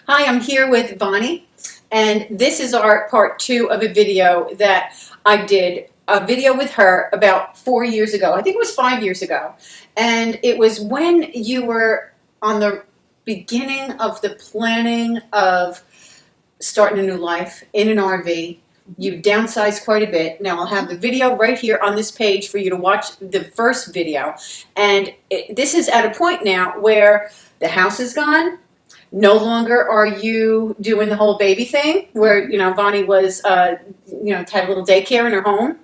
Hi, I'm here with Vonnie, and this is our part 2 of a video that I did. A video with her about 4 years ago. I think it was 5 years ago. And it was when you were on the beginning of the planning of starting a new life in an RV. You downsized quite a bit. Now I'll have the video right here on this page for you to watch the first video. And this is at a point now where the house is gone. No longer are you doing the whole baby thing where, Vonnie was, had a little daycare in her home.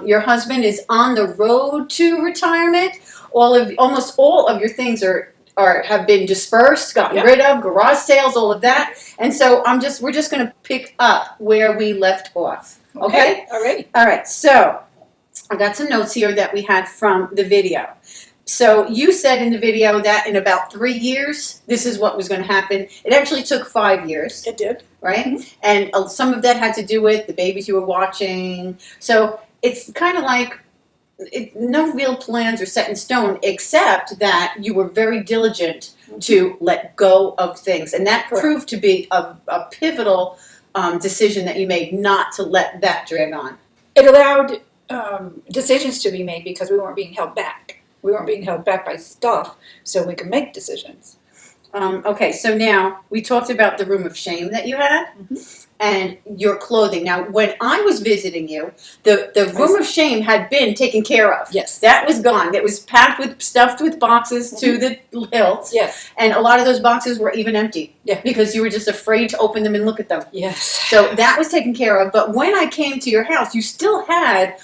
Your husband is on the road to retirement. Almost all of your things have been dispersed, gotten rid of, garage sales, all of that. And so we're just going to pick up where we left off. Okay? All right. So I got some notes here that we had from the video. So you said in the video that in about 3 years, this is what was going to happen. It actually took 5 years. It did. Right? Mm-hmm. And some of that had to do with the babies you were watching. So it's kind of like no real plans are set in stone, except that you were very diligent to let go of things. And that proved to be a pivotal decision that you made, not to let that drag on. It allowed decisions to be made because we weren't being held back. We weren't being held back by stuff, so we could make decisions. Okay, so now we talked about the room of shame that you had and your clothing. Now, when I was visiting you, the room of shame had been taken care of. Yes. That was gone. It was stuffed with boxes to the hilt. Yes. And a lot of those boxes were even empty. Yeah. Because you were just afraid to open them and look at them. Yes. So that was taken care of. But when I came to your house, you still had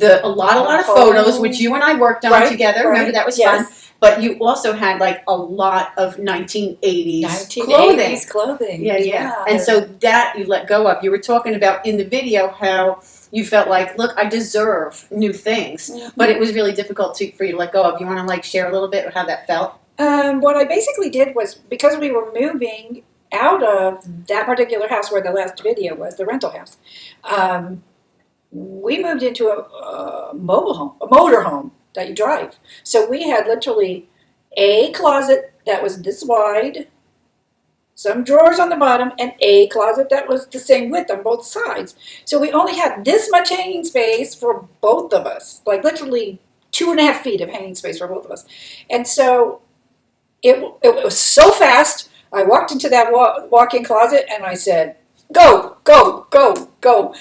a lot of photos, which you and I worked on together. Remember, that was fun. But you also had like a lot of 1980s clothing. Yeah. And so that you let go of. You were talking about in the video how you felt like, look, I deserve new things. But it was really difficult for you to let go of. You want to share a little bit of how that felt? What I basically did was, because we were moving out of that particular house where the last video was, the rental house, we moved into a mobile home, a motor home that you drive. So we had literally a closet that was this wide, some drawers on the bottom, and a closet that was the same width on both sides. So we only had this much hanging space for both of us, like literally 2.5 feet of hanging space for both of us. And so it was so fast. I walked into that walk-in closet and I said, go, go, go, go.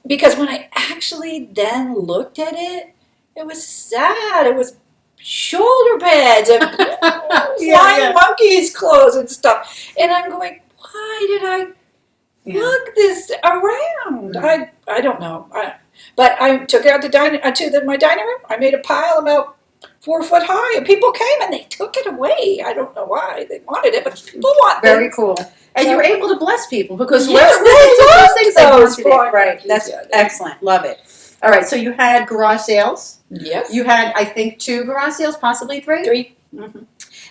Because when I actually then looked at it, it was sad. It was shoulder pads and flying monkeys' clothes and stuff. And I'm going, why did I look this around? I don't know. But I took it out to my dining room. I made a pile about 4 foot high, and people came and they took it away. I don't know why they wanted it, but people want it. Very cool. And you were able to bless people because yes, they love those things. Right. That's excellent. Love it. All right. So you had garage sales. Yes. You had, I think, 2 garage sales, possibly 3. 3.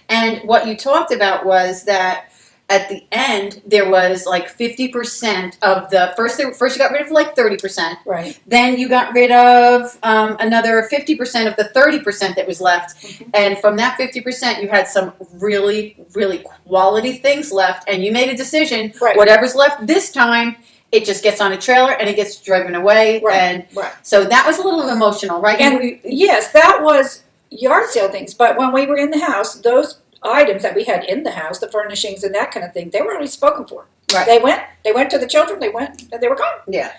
And what you talked about was that at the end there was like 50% of the first you got rid of like 30%. Right. Then you got rid of another 50% of the 30% that was left. And from that 50%, you had some really, really quality things left. And you made a decision, whatever's left this time, it just gets on a trailer and it gets driven away. And so that was a little emotional, right? And yes, that was yard sale things. But when we were in the house, those items that we had in the house, the furnishings and that kind of thing, they were already spoken for. Right. They went to the children, they went, and they were gone. Yeah.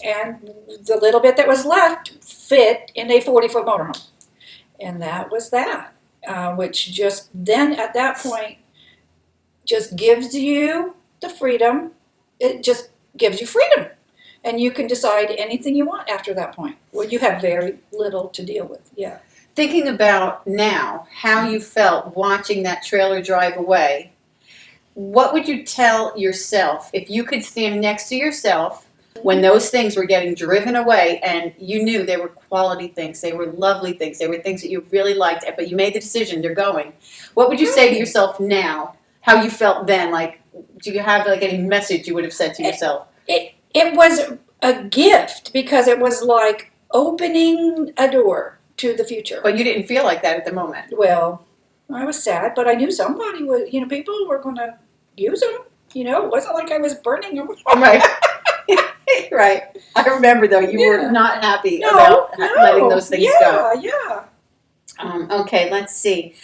And the little bit that was left fit in a 40-foot motorhome. And that was that, which just then at that point just gives you the freedom. It just gives you freedom. And you can decide anything you want after that point. Well, you have very little to deal with. Yeah. Thinking about now how you felt watching that trailer drive away, what would you tell yourself if you could stand next to yourself when those things were getting driven away and you knew they were quality things, they were lovely things, they were things that you really liked, but you made the decision, they're going. What would you say to yourself now, how you felt then? Like, do you have like any message you would have said to yourself? It was a gift because it was like opening a door to the future. But you didn't feel like that at the moment. Well, I was sad, but I knew somebody would, people were going to use them. You know, it wasn't like I was burning them. Right. Right. I remember though, you were not happy about letting those things go. Yeah. Okay, let's see.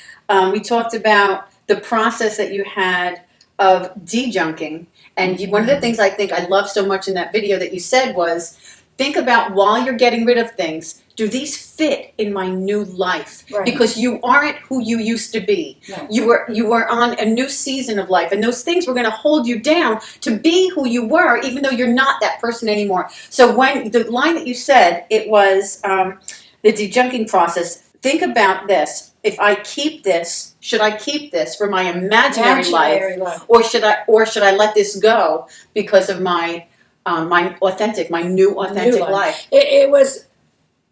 We talked about the process that you had of de-junking. And one of the things I think I love so much in that video that you said was, think about while you're getting rid of things, do these fit in my new life? Right. Because you aren't who you used to be. No. You were on a new season of life, and those things were going to hold you down to be who you were, even though you're not that person anymore. So when the line that you said, it was the de-junking process. Think about this. If I keep this, should I keep this for my imaginary life, or should I let this go because of my my new authentic life? It was,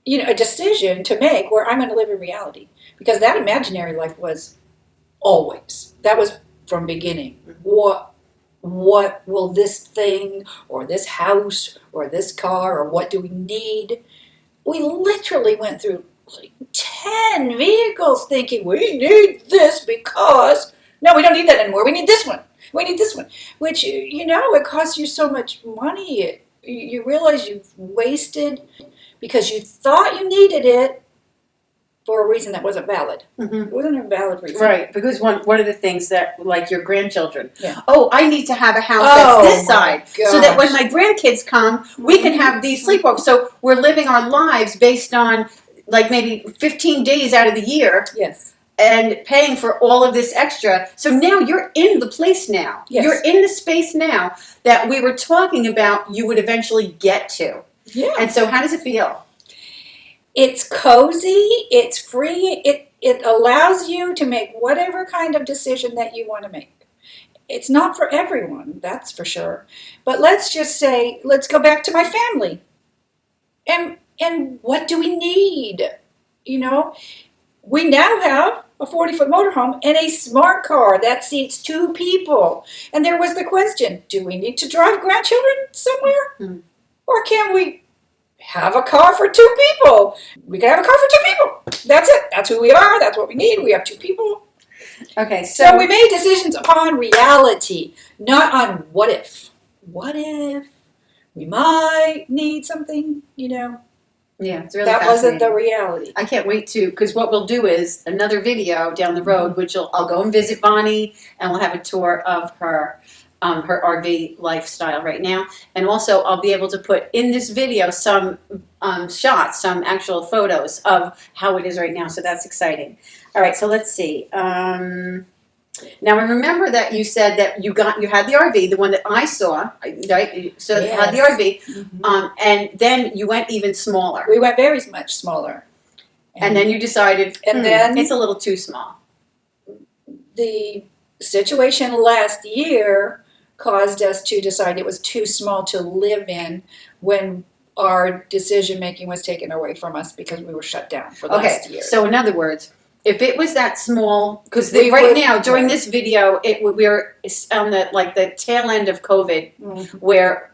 a decision to make where I'm going to live in reality, because that imaginary life was always, that was from beginning. What will this thing or this house or this car, or what do we need? We literally went through like 10 vehicles thinking we need this because, no, we don't need that anymore. We need this one. We need this one. Which, it costs you so much money. You realize you've wasted because you thought you needed it for a reason that wasn't valid. Mm-hmm. It wasn't a valid reason. Right, because one of the things that, like your grandchildren, yeah. Oh, I need to have a house that's this side, so that when my grandkids come, we can have these sleepovers. So we're living our lives based on like maybe 15 days out of the year. Yes. And paying for all of this extra. So now you're in the place now. Yes. You're in the space now that we were talking about you would eventually get to. Yeah. And so how does it feel? It's cozy, it's free, it allows you to make whatever kind of decision that you want to make. It's not for everyone, that's for sure. But let's just say, let's go back to my family. And what do we need? We now have a 40-foot motorhome and a smart car that seats 2 people. And there was the question, do we need to drive grandchildren somewhere? Mm-hmm. Or can we have a car for 2 people? We can have a car for 2 people. That's it. That's who we are. That's what we need. We have 2 people. Okay, so we made decisions upon reality, not on what if. What if we might need something, Yeah, it's really that fascinating. wasn't the reality. I can't wait to, because what we'll do is another video down the road, which I'll go and visit Vonnie, and we'll have a tour of her RV lifestyle right now. And also I'll be able to put in this video some shots, some actual photos of how it is right now. So that's exciting. All right, so let's see. Now I remember that you said that you had the RV, the one that I saw, right? So you had the RV, and then you went even smaller. We went very much smaller. And then you decided, then it's a little too small. The situation last year caused us to decide it was too small to live in when our decision making was taken away from us because we were shut down for the last year. So in other words, if it was that small, because now during this video, we're on the tail end of COVID, where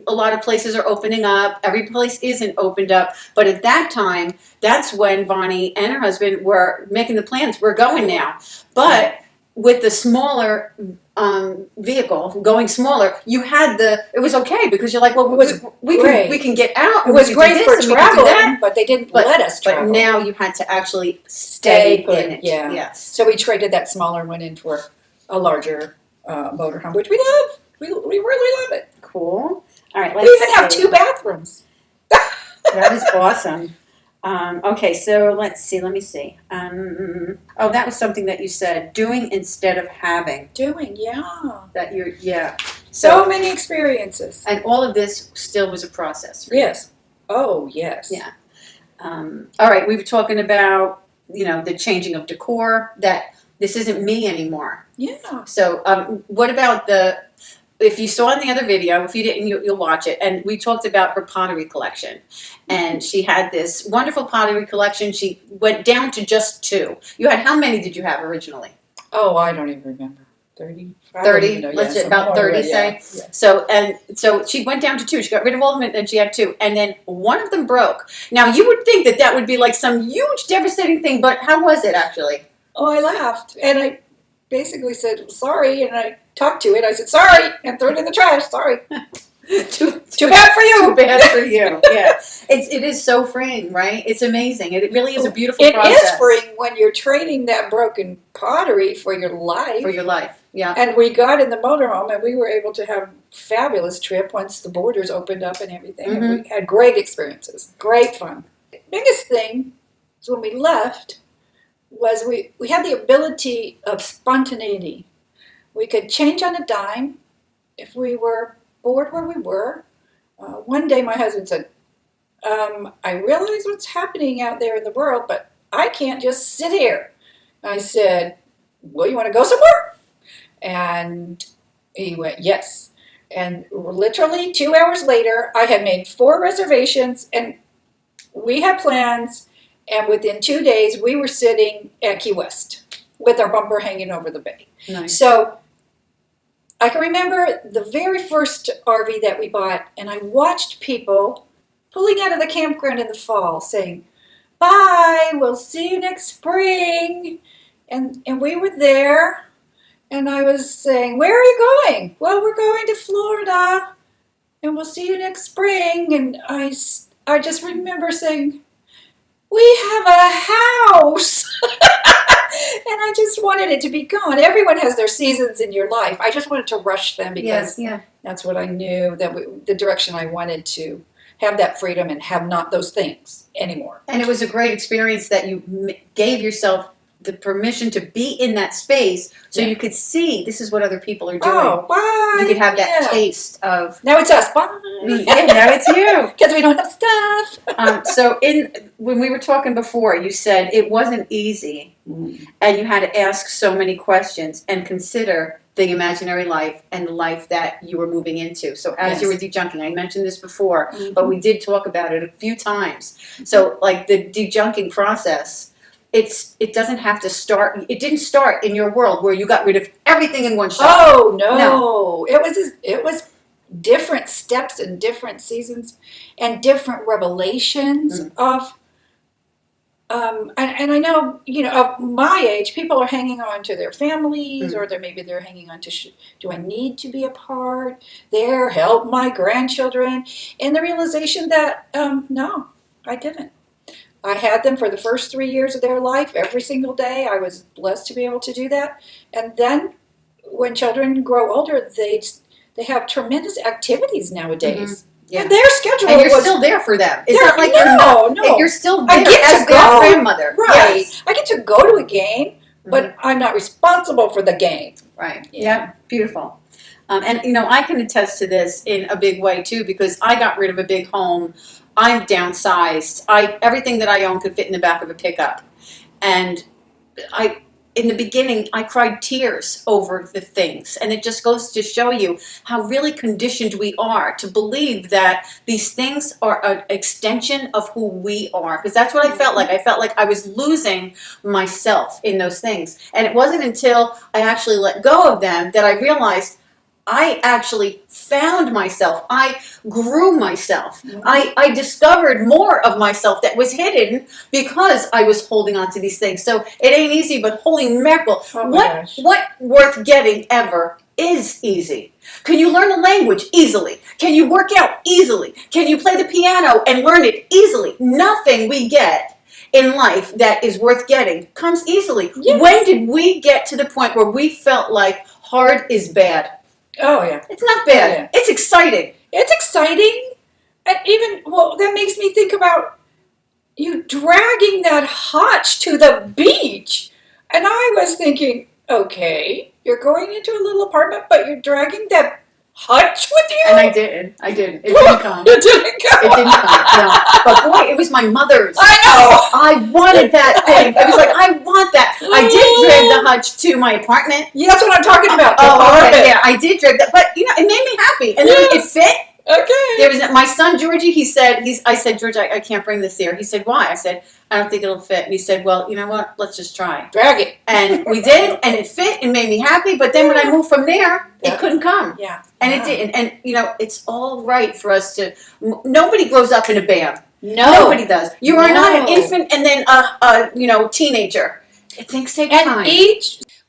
a lot of places are opening up. Every place isn't opened up, but at that time, that's when Vonnie and her husband were making the plans. We're going now, but with the smaller vehicle, going smaller, it was okay because you're like, well, we can get out. It was great for traveling, but they didn't let us travel. But now you had to actually stay put in it. Yeah. Yes. So we traded that smaller one in for a larger motorhome, which we love. We really love it. Cool. All right. We even have 2 bathrooms. That is awesome. Okay, so let's see. Let me see. That was something that you said. Doing instead of having. Doing, yeah. That you're, yeah. So many experiences. And all of this still was a process. Yes. Oh, yes. Yeah. All right, we were talking about, the changing of decor, that this isn't me anymore. Yeah. So what about if you saw in the other video, if you didn't, you'll watch it. And we talked about her pottery collection. And she had this wonderful pottery collection. She went down to just 2. How many did you have originally? Oh, I don't even remember. 30? 30? Let's say about 30, say. Yeah. So she went down to 2. She got rid of all of them, and then she had 2. And then one of them broke. Now, you would think that would be like some huge, devastating thing, but how was it actually? Oh, I laughed. And I basically said, sorry, and I talked to it. I said, sorry, and threw it in the trash. Sorry. Too bad for you. Too bad for you. Yeah. It is so freeing, right? It's amazing. It really is a beautiful process. It is freeing when you're trading that broken pottery for your life. For your life, yeah. And we got in the motorhome, and we were able to have a fabulous trip once the borders opened up and everything. Mm-hmm. And we had great experiences, great fun. The biggest thing is when we left was we had the ability of spontaneity. We could change on a dime if we were bored where we were. One day my husband said, I realize what's happening out there in the world, but I can't just sit here. I said, well, you want to go somewhere? And he went, yes. And literally 2 hours later, I had made 4 reservations, and we had plans, and within 2 days, we were sitting at Key West with our bumper hanging over the bay. Nice. So I can remember the very first RV that we bought, and I watched people pulling out of the campground in the fall saying, bye, we'll see you next spring. And we were there, and I was saying, where are you going? Well, we're going to Florida, and we'll see you next spring. And I just remember saying, we have a house. And I just wanted it to be gone. Everyone has their seasons in your life. I just wanted to rush them because that's what I knew, the direction I wanted to have that freedom and have not those things anymore. And it was a great experience that you gave yourself the permission to be in that space so you could see this is what other people are doing. Oh, bye. You could have that taste of... Now it's us. Bye. Yeah, now it's you. Because we don't have stuff. So when we were talking before, you said it wasn't easy and you had to ask so many questions and consider the imaginary life and the life that you were moving into. So as you were dejunking, I mentioned this before, but we did talk about it a few times. So like the dejunking process, it doesn't have to start. It didn't start in your world where you got rid of everything in one shot. Oh no. It was different steps and different seasons and different revelations of. And I know, of my age, people are hanging on to their families, or maybe they're hanging on to, do I need to be apart? There, help my grandchildren. And the realization that, no, I didn't. I had them for the first 3 years of their life, every single day. I was blessed to be able to do that. And then when children grow older, they have tremendous activities nowadays. Yeah. And their schedule and you're still there for them. It's not like you're still there I get as to their go, grandmother. Right. Yes. I get to go to a game, but I'm not responsible for the game. Right. Yeah. Beautiful. And I can attest to this in a big way too, because I got rid of a big home. I'm downsized. Everything that I own could fit in the back of a pickup. And in the beginning, I cried tears over the things. And it just goes to show you how really conditioned we are to believe that these things are an extension of who we are. Because that's what I felt like. I felt like I was losing myself in those things. And it wasn't until I actually let go of them that I realized I actually found myself. I grew myself. I discovered more of myself that was hidden because I was holding on to these things. So it ain't easy, but holy mackerel, what worth getting ever is easy? Can you learn a language easily? Can you work out easily? Can you play the piano and learn it easily? Nothing we get in life that is worth getting comes easily. Yes. When did we get to the point where we felt like hard is bad? Oh, yeah. It's not bad. Yeah. It's exciting. It's exciting. And that makes me think about you dragging that hutch to the beach. And I was thinking, okay, you're going into a little apartment, but you're dragging that hutch with you? And I did. It didn't come. It didn't come. It didn't come. No. But boy, it was my mother's. I know. I wanted that thing. It was like, I want that. I did drag the hutch to my apartment. Yeah, that's what I'm talking about. Okay. Yeah, I did drag that. But, it made me happy. And then it fit. Okay. There was my son, Georgie, I said, George, I can't bring this here. He said, why? I said, I don't think it'll fit. And he said, well, you know what? Let's just try. Drag it. And we did, and it fit and made me happy. But then when I moved from there, it couldn't come. Yeah. And it didn't. And, it's all right for us to, nobody grows up in a band. No. Nobody does. You are not an infant and then a teenager. Things take time.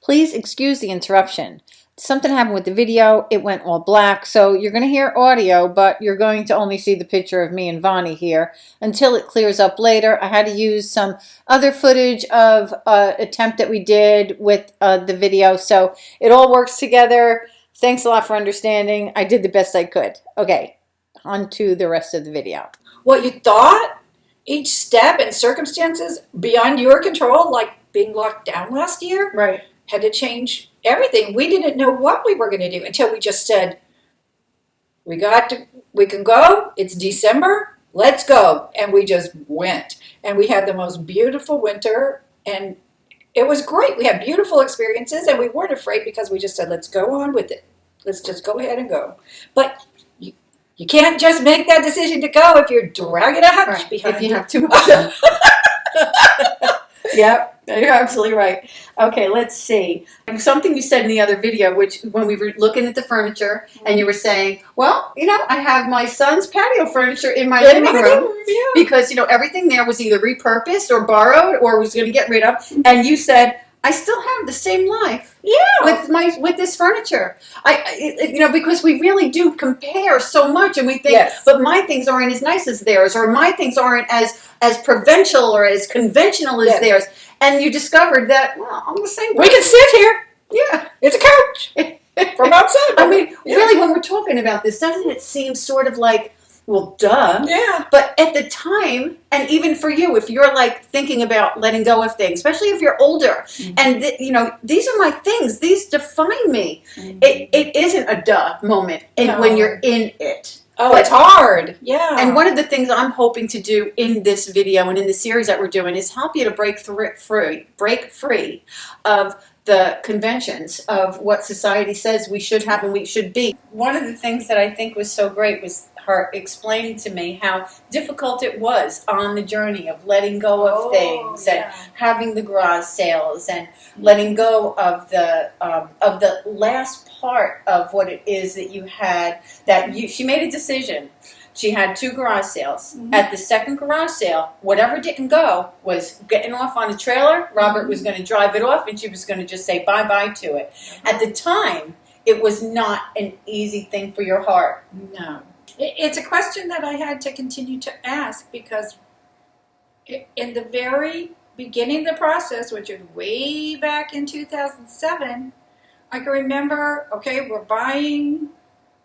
Please excuse the interruption. something happened with the video. It went all black. So you're going to hear audio, but you're going to only see the picture of me and Vonnie here until it clears up later. I had to use some other footage of an attempt that we did with the video. So it all works together. Thanks a lot for understanding. I did the best I could. Okay, on to the rest of the video. What you thought, each step and circumstances beyond your control, like being locked down last year, Right. had to change everything. We didn't know what we were going to do until we just said, we can go. It's December. Let's go. And we just went. And we had the most beautiful winter. And it was great. We had beautiful experiences. And we weren't afraid because we just said, let's go on with it. Let's just go ahead and go. But you can't just make that decision to go if you're dragging a hutch behind if you have too much. Yep, you're absolutely right. Okay, let's see. Something you said in the other video, which when we were looking at the furniture, and you were saying, well, I have my son's patio furniture in my living room because, everything there was either repurposed or borrowed or was going to get rid of. And you said, I still have the same life with this furniture. Because we really do compare so much, and we think, but my things aren't as nice as theirs, or my things aren't as provincial or as conventional as theirs. And you discovered that, well, I'm the same. We can sit here. Yeah, it's a couch from outside. I mean, really, when we're talking about this, doesn't it seem sort of like, well, duh. Yeah. But at the time, and even for you, if you're like thinking about letting go of things, especially if you're older, and these are my things, these define me. It isn't a duh moment when you're in it. Oh, it's hard. Yeah. And one of the things I'm hoping to do in this video and in the series that we're doing is help you to break free of the conventions of what society says we should have and we should be. One of the things that I think was so great was her explaining to me how difficult it was on the journey of letting go of things and having the garage sales and letting go of the last part of what it is that you had. She made a decision. She had 2 garage sales. At the second garage sale, whatever didn't go was getting off on a trailer. Robert was going to drive it off, and she was going to just say bye-bye to it. At the time, it was not an easy thing for your heart. No. It's a question that I had to continue to ask because in the very beginning of the process, which is way back in 2007, I can remember, okay, we're buying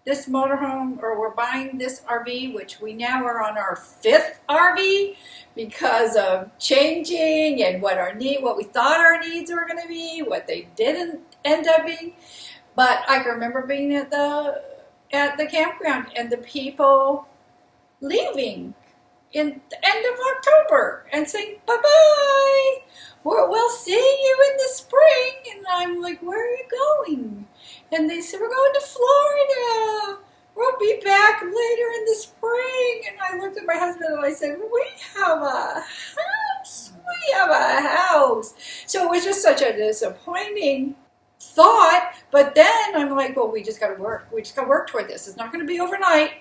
this motorhome or we're buying this RV, which we now are on our 5th RV because of changing and what we thought our needs were going to be, what they didn't end up being. But I can remember being at the campground and the people leaving in the end of October and saying bye-bye. We'll see you in the spring. And I'm like, where are you going? And they said, we're going to Florida. We'll be back later in the spring. And I looked at my husband and I said, we have a house. We have a house. So it was just such a disappointing thought. But then I'm like, well, we just got to work. We just got to work toward this. It's not going to be overnight.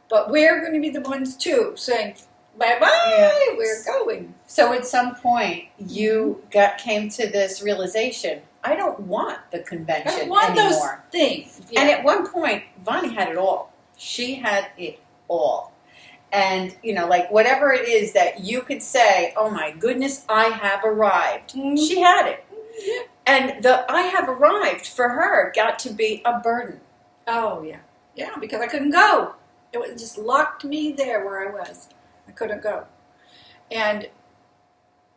But we're going to be the ones, too, saying, bye-bye, we're going. So at some point, you came to this realization, I don't want the convention anymore. I don't want those things. Yeah. And at one point, Vonnie had it all. She had it all. And, like whatever it is that you could say, oh my goodness, I have arrived. She had it. Yeah. And the I have arrived for her got to be a burden. Oh, yeah. Yeah, because I couldn't go. It just locked me there where I was. I couldn't go. And,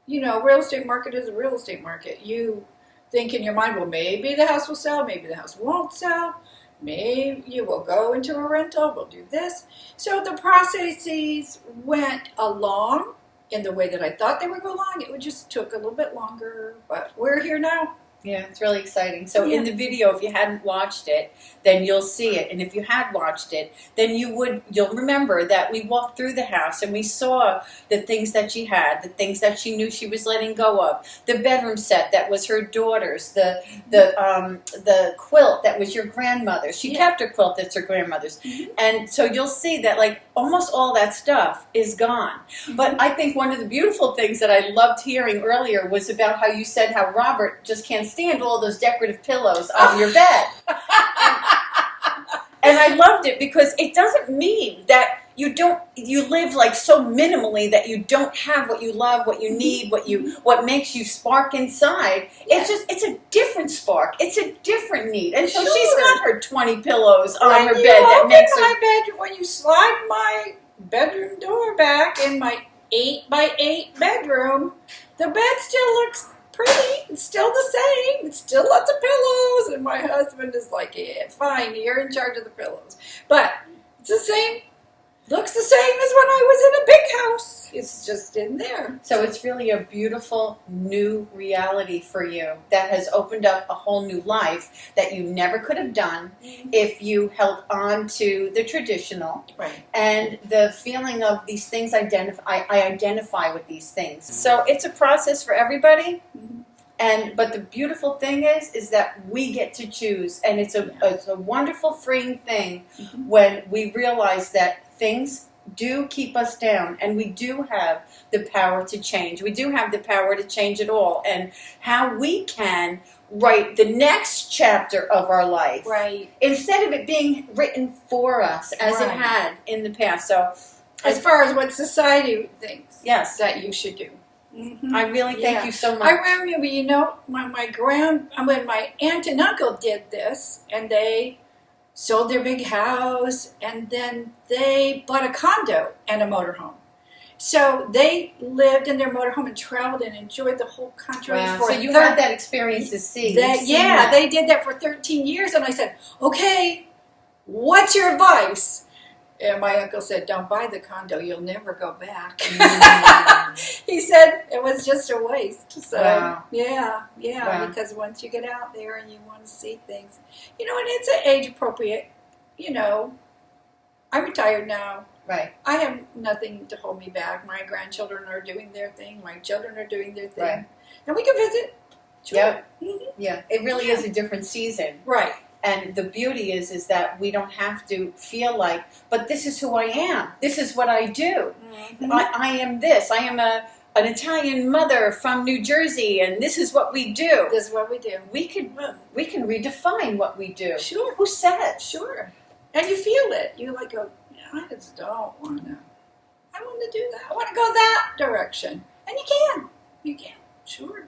real estate market is a real estate market. You think in your mind, well, maybe the house will sell, maybe the house won't sell, maybe you will go into a rental, we'll do this. So the processes went along in the way that I thought they would go along. It just took a little bit longer, but we're here now. Yeah, it's really exciting. So in the video, if you hadn't watched it, then you'll see it. And if you had watched it, then you'll remember that we walked through the house and we saw the things that she had, the things that she knew she was letting go of, the bedroom set that was her daughter's, the quilt that was your grandmother's. She kept her quilt that's her grandmother's. And so you'll see that like almost all that stuff is gone. But I think one of the beautiful things that I loved hearing earlier was about how you said how Robert just can't stand all those decorative pillows on your bed. And I loved it because it doesn't mean that you live like so minimally that you don't have what you love, what you need, what makes you spark inside. Yeah. It's a different spark. It's a different need. And so Sure. she's got her 20 pillows on her When you bed that open makes her. my bedroom, when you slide my bedroom door back in my 8x8 bedroom, the bed still looks pretty. It's still the same. It's still lots of pillows. And my husband is like, yeah, fine, you're in charge of the pillows. But it's the same. Looks the same as when I was in a big house. It's just in there. So it's really a beautiful new reality for you that has opened up a whole new life that you never could have done if you held on to the traditional. Right. And the feeling of these things I identify with these things. So it's a process for everybody. But the beautiful thing is that we get to choose, and it's a wonderful freeing thing when we realize that things do keep us down, and we do have the power to change. We do have the power to change it all, and how we can write the next chapter of our life, Right. instead of it being written for us as it Right. had in the past. So, As far as what society thinks yes, that you should do. I really thank you so much. I remember, you know, when my aunt and uncle did this, and they sold their big house, and then they bought a condo and a motorhome. So they lived in their motorhome and traveled and enjoyed the whole country. Wow. For So you had that experience to see. They did that for 13 years, and I said, okay, what's your advice? And my uncle said, don't buy the condo, you'll never go back. He said it was just a waste. So, Wow. yeah, because once you get out there and you want to see things, you know, and it's age appropriate, you know, I'm retired now. Right. I have nothing to hold me back. My grandchildren are doing their thing. My children are doing their thing. Right. And we can visit. Sure. Yep. Mhm. Yeah. It really is a different season. Right. And the beauty is that we don't have to feel like, but this is who I am. This is what I do. I am this. I am an Italian mother from New Jersey, and this is what we do. This is what we do. We can redefine what we do. Sure. Who said? Sure. And you feel it. You like go, I just don't want to. I want to do that. I want to go that direction. And you can. You can. Sure.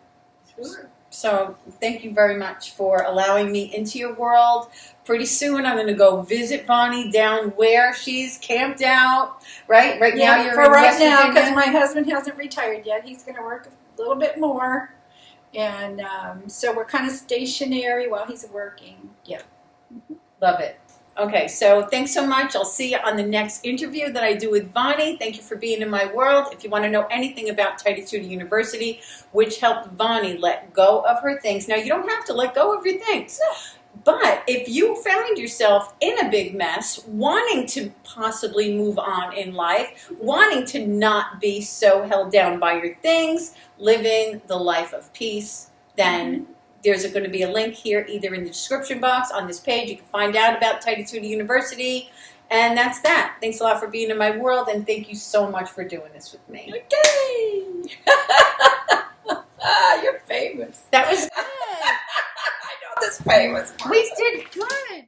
Sure. So thank you very much for allowing me into your world. Pretty soon I'm going to go visit Vonnie down where she's camped out. Right now you're in West now, Virginia? because my husband hasn't retired yet. He's going to work a little bit more. And so we're kind of stationary while he's working. Yeah. Love it. Okay, so thanks so much. I'll see you on the next interview that I do with Vonnie. Thank you for being in my world. If you want to know anything about Tidy Tutor University, which helped Vonnie let go of her things. Now, you don't have to let go of your things. But if you found yourself in a big mess, wanting to possibly move on in life, wanting to not be so held down by your things, living the life of peace, then there's going to be a link here either in the description box on this page. You can find out about Tidy Tutor University. And that's that. Thanks a lot for being in my world, and thank you so much for doing this with me. Okay. You're famous. That was good. I know this famous. We did good.